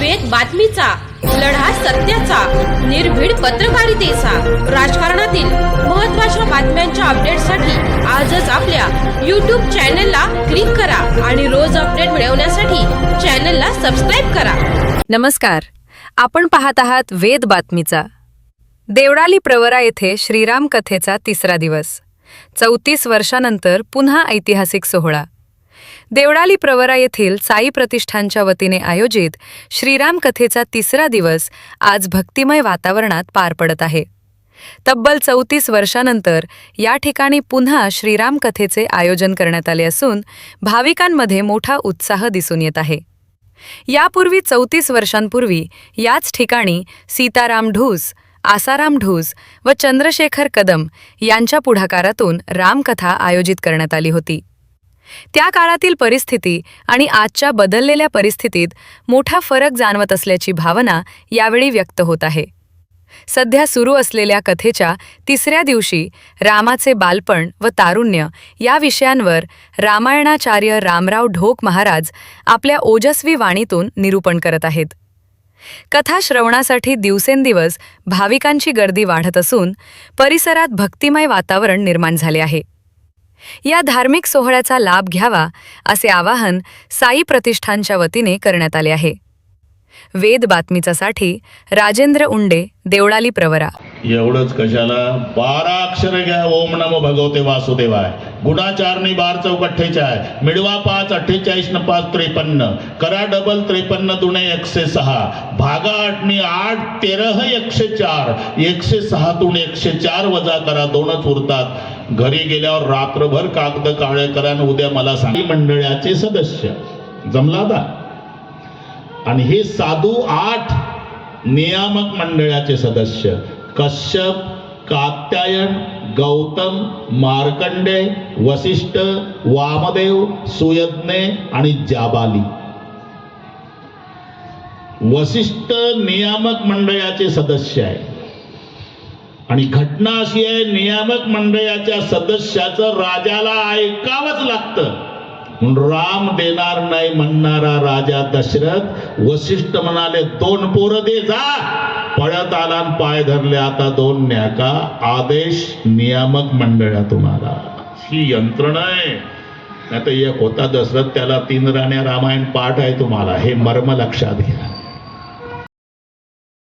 वेद बातमीचा, लढा सत्याचा, निर्भीड पत्रकारितेचा, राजकारणातील महत्त्वाच्या बातम्यांच्या अपडेटसाठी आजच आपल्या YouTube चॅनलला क्लिक करा आणि रोज अपडेट मिळवण्यासाठी चॅनलला सबस्क्राइब करा. नमस्कार, आपण पाहत आहात वेद बातमीचा. देवळाली प्रवरा येथे श्रीराम कथेचा तिसरा दिवस. 34 वर्षानंतर पुन्हा ऐतिहासिक सोहळा. देवळाली प्रवरा येथील साई प्रतिष्ठानच्या वतीने आयोजित श्रीराम कथेचा तिसरा दिवस आज भक्तिमय वातावरणात पार पडत आहे. तब्बल 34 वर्षानंतर या ठिकाणी पुन्हा श्रीराम कथेचे आयोजन करण्यात आले असून भाविकांमध्ये मोठा उत्साह दिसून येत आहे. यापूर्वी 34 वर्षांपूर्वी याच ठिकाणी सीताराम ढूस, आसाराम ढूस व चंद्रशेखर कदम यांच्या पुढाकारातून रामकथा आयोजित करण्यात आली होती. त्या काळातील परिस्थिती आणि आजच्या बदललेल्या परिस्थितीत मोठा फरक जाणवत असल्याची भावना यावेळी व्यक्त होत आहे. सध्या सुरू असलेल्या कथेच्या तिसऱ्या दिवशी रामाचे बालपण व तारुण्य या विषयांवर रामायणाचार्य रामराव ढोक महाराज आपल्या ओजस्वी वाणीतून निरूपण करत आहेत. कथा श्रवणासाठी दिवसेंदिवस भाविकांची गर्दी वाढत असून परिसरात भक्तिमय वातावरण निर्माण झाले आहे. या धार्मिक सोहळ्याचा लाभ घ्यावा असे आवाहन साई प्रतिष्ठानच्या वतीने करण्यात आले आहे. वेद बातमीचासाठी राजेंद्र उंडे, देवळाली प्रवरा. एवढंच कशाला 12 अक्षर घ्या. ओम नमो भगवते वासुदेवाय. गुणाचारणी 12 चौक 48, मिळवा 5 48 न 5 53, करा डबल 53 दुणे 106, भागा 8 नी 8 13 104, 106 तून 104 वजा करा 2च उरतात. घरी गेल्यावर रात्रभर कागद काळे करा आणि उद्या मला सांगा. मंडळाचे सदस्य जमला का? आणि हे साधू 8 नियामक मंडळाचे सदस्य कश्यप, कात्यायन, गौतम, मार्कंडे, वसिष्ठ, वामदेव, सुयज्ञे आणि जाबाली. वसिष्ठ नियामक मंडळाचे सदस्य आहे. आणि घटना अशी आहे, नियामक मंडळाच्या सदस्याचं राजाला ऐकावंच लागतं. राम देणार नाही म्हणणारा राजा दशरथ वसिष्ठ म्हणाले 2 पोरं दे जा. पळत आला आणि पाय धरले, आता 2 न्याका. आदेश नियामक मंडळातून आला. ही यंत्रणा आहे. नाही तर एक होता दशरथ, त्याला 3 राण्या रामायण पाठ आहे. तुम्हाला हे मर्म लक्षात घ्या.